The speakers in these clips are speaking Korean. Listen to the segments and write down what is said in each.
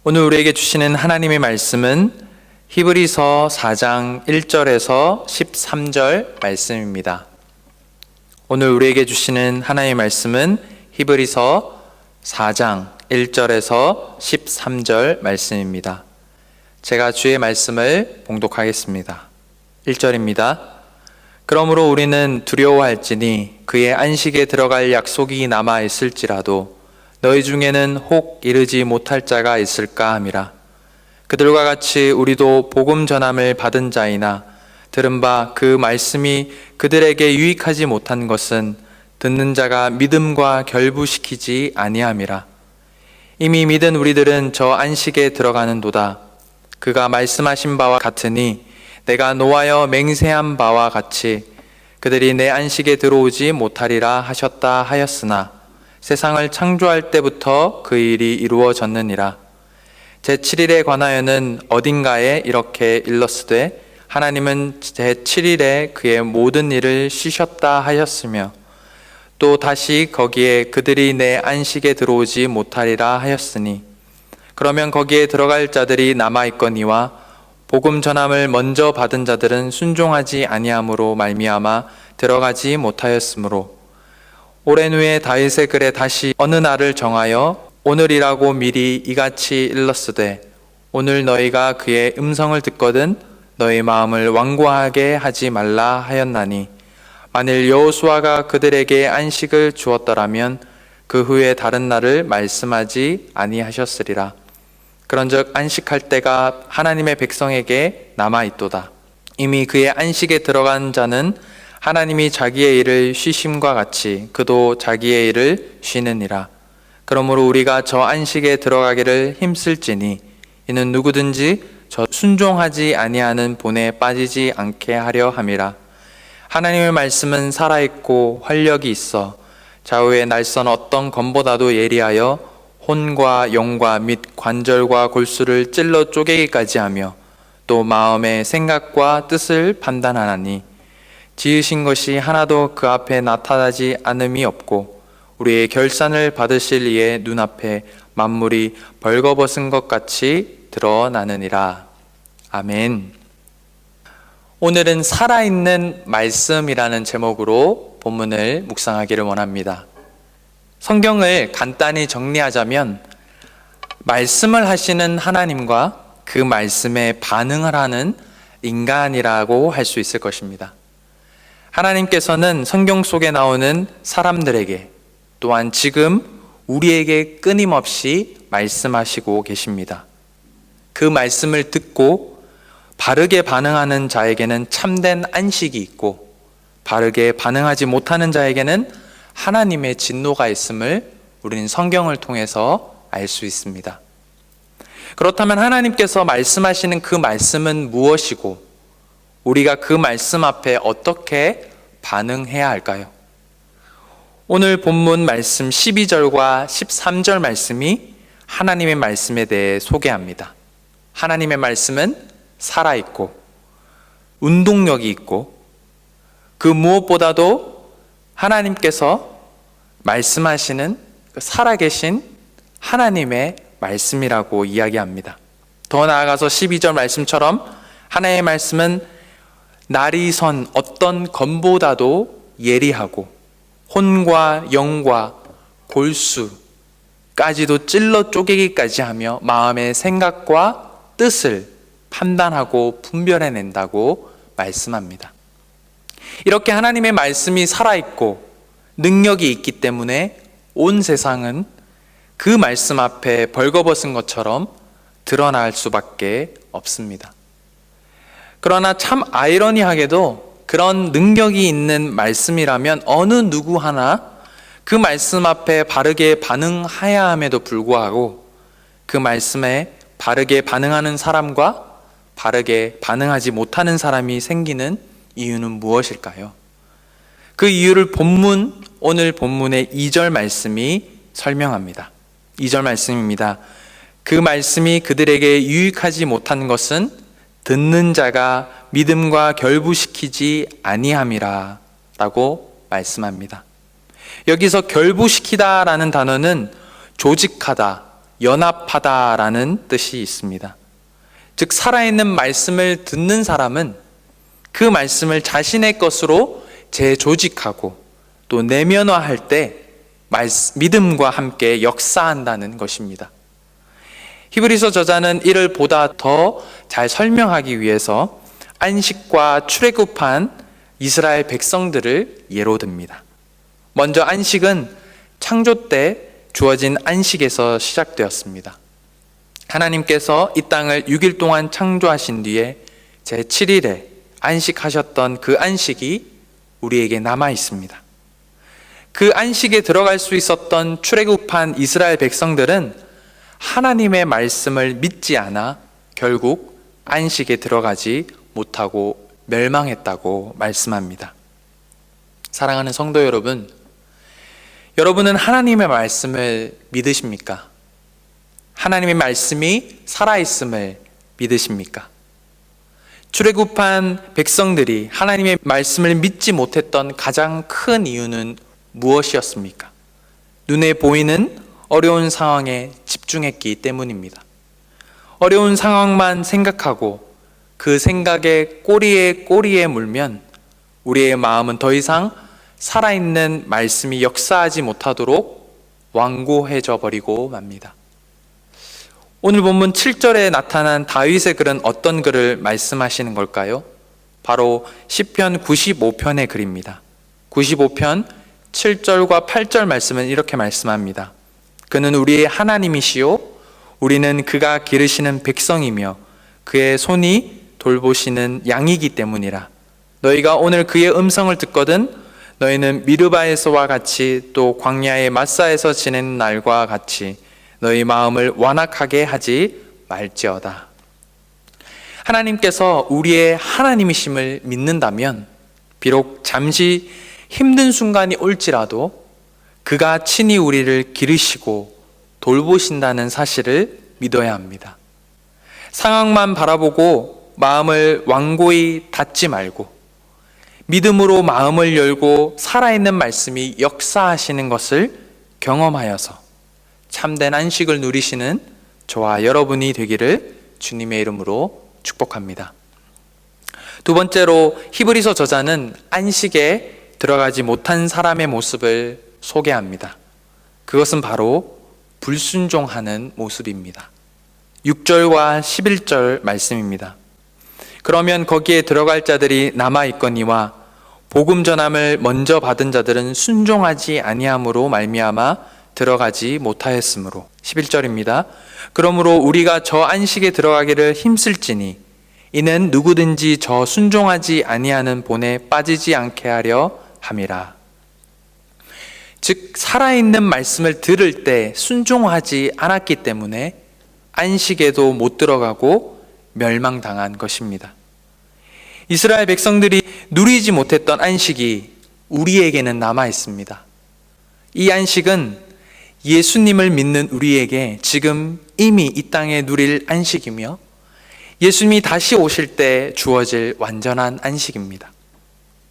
오늘 우리에게 주시는 하나님의 말씀은 히브리서 4장 1절에서 13절 말씀입니다. 오늘 우리에게 주시는 하나님의 말씀은 히브리서 4장 1절에서 13절 말씀입니다. 제가 주의 말씀을 봉독하겠습니다. 1절입니다. 그러므로 우리는 두려워할지니 그의 안식에 들어갈 약속이 남아 있을지라도 너희 중에는 혹 이르지 못할 자가 있을까 함이라. 그들과 같이 우리도 복음 전함을 받은 자이나 들은 바 그 말씀이 그들에게 유익하지 못한 것은 듣는 자가 믿음과 결부시키지 아니함이라. 이미 믿은 우리들은 저 안식에 들어가는도다. 그가 말씀하신 바와 같으니 내가 노하여 맹세한 바와 같이 그들이 내 안식에 들어오지 못하리라 하셨다 하였으나 세상을 창조할 때부터 그 일이 이루어졌느니라. 제7일에 관하여는 어딘가에 이렇게 일렀으되 하나님은 제7일에 그의 모든 일을 쉬셨다 하였으며 또 다시 거기에 그들이 내 안식에 들어오지 못하리라 하였으니 그러면 거기에 들어갈 자들이 남아있거니와 복음 전함을 먼저 받은 자들은 순종하지 아니함으로 말미암아 들어가지 못하였으므로 오랜 후에 다윗의 글에 다시 어느 날을 정하여 오늘이라고 미리 이같이 일렀으되 오늘 너희가 그의 음성을 듣거든 너희 마음을 완고하게 하지 말라 하였나니 만일 여호수아가 그들에게 안식을 주었더라면 그 후에 다른 날을 말씀하지 아니하셨으리라. 그런즉 안식할 때가 하나님의 백성에게 남아있도다. 이미 그의 안식에 들어간 자는 하나님이 자기의 일을 쉬심과 같이 그도 자기의 일을 쉬느니라. 그러므로 우리가 저 안식에 들어가기를 힘쓸지니 이는 누구든지 저 순종하지 아니하는 본에 빠지지 않게 하려 함이라. 하나님의 말씀은 살아있고 활력이 있어 좌우의 날선 어떤 검보다도 예리하여 혼과 영과 및 관절과 골수를 찔러 쪼개기까지 하며 또 마음의 생각과 뜻을 판단하나니 지으신 것이 하나도 그 앞에 나타나지 않음이 없고 우리의 결산을 받으실 이의 눈앞에 만물이 벌거벗은 것 같이 드러나느니라. 아멘. 오늘은 살아있는 말씀이라는 제목으로 본문을 묵상하기를 원합니다. 성경을 간단히 정리하자면 말씀을 하시는 하나님과 그 말씀에 반응을 하는 인간이라고 할 수 있을 것입니다. 하나님께서는 성경 속에 나오는 사람들에게 또한 지금 우리에게 끊임없이 말씀하시고 계십니다. 그 말씀을 듣고 바르게 반응하는 자에게는 참된 안식이 있고 바르게 반응하지 못하는 자에게는 하나님의 진노가 있음을 우리는 성경을 통해서 알 수 있습니다. 그렇다면 하나님께서 말씀하시는 그 말씀은 무엇이고 우리가 그 말씀 앞에 어떻게 반응해야 할까요? 오늘 본문 말씀 12절과 13절 말씀이 하나님의 말씀에 대해 소개합니다. 하나님의 말씀은 살아있고 운동력이 있고 그 무엇보다도 하나님께서 말씀하시는 살아계신 하나님의 말씀이라고 이야기합니다. 더 나아가서 12절 말씀처럼 하나님의 말씀은 날이 선 어떤 검보다도 예리하고 혼과 영과 골수까지도 찔러 쪼개기까지 하며 마음의 생각과 뜻을 판단하고 분별해낸다고 말씀합니다. 이렇게 하나님의 말씀이 살아있고 능력이 있기 때문에 온 세상은 그 말씀 앞에 벌거벗은 것처럼 드러날 수밖에 없습니다. 그러나 참 아이러니하게도 그런 능력이 있는 말씀이라면 어느 누구 하나 그 말씀 앞에 바르게 반응해야 함에도 불구하고 그 말씀에 바르게 반응하는 사람과 바르게 반응하지 못하는 사람이 생기는 이유는 무엇일까요? 그 이유를 오늘 본문의 2절 말씀이 설명합니다. 2절 말씀입니다. 그 말씀이 그들에게 유익하지 못한 것은 듣는 자가 믿음과 결부시키지 아니함이라 라고 말씀합니다. 여기서 결부시키다라는 단어는 조직하다, 연합하다라는 뜻이 있습니다. 즉 살아있는 말씀을 듣는 사람은 그 말씀을 자신의 것으로 재조직하고 또 내면화할 때 믿음과 함께 역사한다는 것입니다. 히브리서 저자는 이를 보다 더 잘 설명하기 위해서 안식과 출애굽한 이스라엘 백성들을 예로 듭니다. 먼저 안식은 창조 때 주어진 안식에서 시작되었습니다. 하나님께서 이 땅을 6일 동안 창조하신 뒤에 제7일에 안식하셨던 그 안식이 우리에게 남아 있습니다. 그 안식에 들어갈 수 있었던 출애굽한 이스라엘 백성들은 하나님의 말씀을 믿지 않아 결국 안식에 들어가지 못하고 멸망했다고 말씀합니다. 사랑하는 성도 여러분, 여러분은 하나님의 말씀을 믿으십니까? 하나님의 말씀이 살아있음을 믿으십니까? 출애굽한 백성들이 하나님의 말씀을 믿지 못했던 가장 큰 이유는 무엇이었습니까? 눈에 보이는 어려운 상황에 집중했기 때문입니다. 어려운 상황만 생각하고 그 생각에 꼬리에 물면 우리의 마음은 더 이상 살아있는 말씀이 역사하지 못하도록 완고해져 버리고 맙니다. 오늘 본문 7절에 나타난 다윗의 글은 어떤 글을 말씀하시는 걸까요? 바로 시편 95편의 글입니다. 95편 7절과 8절 말씀은 이렇게 말씀합니다. 그는 우리의 하나님이시요 우리는 그가 기르시는 백성이며 그의 손이 돌보시는 양이기 때문이라. 너희가 오늘 그의 음성을 듣거든 너희는 미르바에서와 같이 또 광야의 마사에서 지내는 날과 같이 너희 마음을 완악하게 하지 말지어다. 하나님께서 우리의 하나님이심을 믿는다면 비록 잠시 힘든 순간이 올지라도 그가 친히 우리를 기르시고 돌보신다는 사실을 믿어야 합니다. 상황만 바라보고 마음을 완고히 닫지 말고 믿음으로 마음을 열고 살아있는 말씀이 역사하시는 것을 경험하여서 참된 안식을 누리시는 저와 여러분이 되기를 주님의 이름으로 축복합니다. 두 번째로 히브리서 저자는 안식에 들어가지 못한 사람의 모습을 소개합니다. 그것은 바로 불순종하는 모습입니다. 6절과 11절 말씀입니다. 그러면 거기에 들어갈 자들이 남아있거니와 복음 전함을 먼저 받은 자들은 순종하지 아니함으로 말미암아 들어가지 못하였으므로. 11절입니다. 그러므로 우리가 저 안식에 들어가기를 힘쓸지니 이는 누구든지 저 순종하지 아니하는 본에 빠지지 않게 하려 함이라. 즉 살아있는 말씀을 들을 때 순종하지 않았기 때문에 안식에도 못 들어가고 멸망당한 것입니다. 이스라엘 백성들이 누리지 못했던 안식이 우리에게는 남아 있습니다. 이 안식은 예수님을 믿는 우리에게 지금 이미 이 땅에 누릴 안식이며 예수님이 다시 오실 때 주어질 완전한 안식입니다.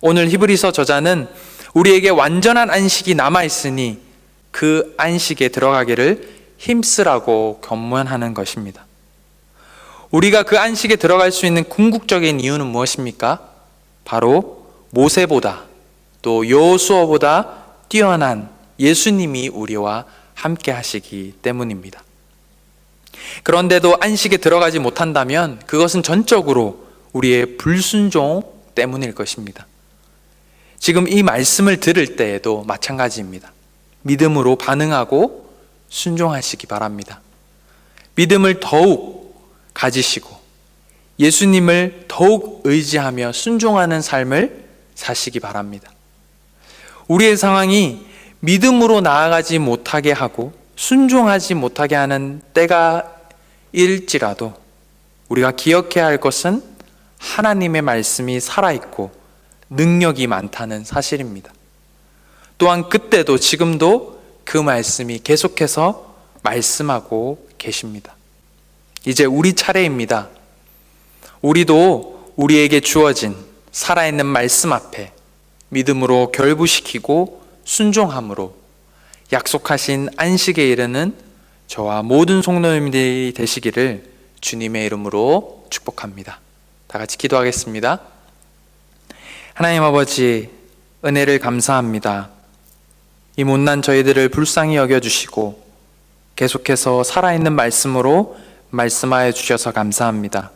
오늘 히브리서 저자는 우리에게 완전한 안식이 남아있으니 그 안식에 들어가기를 힘쓰라고 권면하는 것입니다. 우리가 그 안식에 들어갈 수 있는 궁극적인 이유는 무엇입니까? 바로 모세보다 또 여호수아보다 뛰어난 예수님이 우리와 함께 하시기 때문입니다. 그런데도 안식에 들어가지 못한다면 그것은 전적으로 우리의 불순종 때문일 것입니다. 지금 이 말씀을 들을 때에도 마찬가지입니다. 믿음으로 반응하고 순종하시기 바랍니다. 믿음을 더욱 가지시고 예수님을 더욱 의지하며 순종하는 삶을 사시기 바랍니다. 우리의 상황이 믿음으로 나아가지 못하게 하고 순종하지 못하게 하는 때가 일지라도 우리가 기억해야 할 것은 하나님의 말씀이 살아있고 능력이 많다는 사실입니다. 또한 그때도 지금도 그 말씀이 계속해서 말씀하고 계십니다. 이제 우리 차례입니다. 우리도 우리에게 주어진 살아있는 말씀 앞에 믿음으로 결부시키고 순종함으로 약속하신 안식에 이르는 저와 모든 성도님들이 되시기를 주님의 이름으로 축복합니다. 다 같이 기도하겠습니다. 하나님 아버지, 은혜를 감사합니다. 이 못난 저희들을 불쌍히 여겨주시고 계속해서 살아있는 말씀으로 말씀하여 주셔서 감사합니다.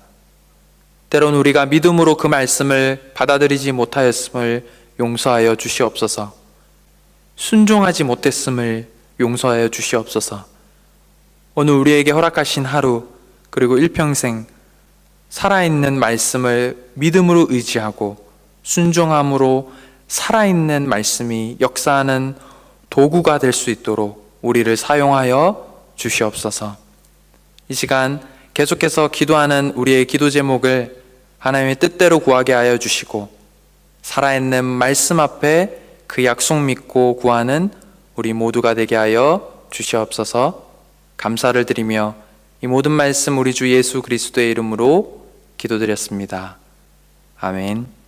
때론 우리가 믿음으로 그 말씀을 받아들이지 못하였음을 용서하여 주시옵소서. 순종하지 못했음을 용서하여 주시옵소서. 오늘 우리에게 허락하신 하루, 그리고 일평생 살아있는 말씀을 믿음으로 의지하고 순종함으로 살아있는 말씀이 역사하는 도구가 될 수 있도록 우리를 사용하여 주시옵소서. 이 시간 계속해서 기도하는 우리의 기도 제목을 하나님의 뜻대로 구하게 하여 주시고, 살아있는 말씀 앞에 그 약속 믿고 구하는 우리 모두가 되게 하여 주시옵소서. 감사를 드리며 이 모든 말씀 우리 주 예수 그리스도의 이름으로 기도드렸습니다. 아멘.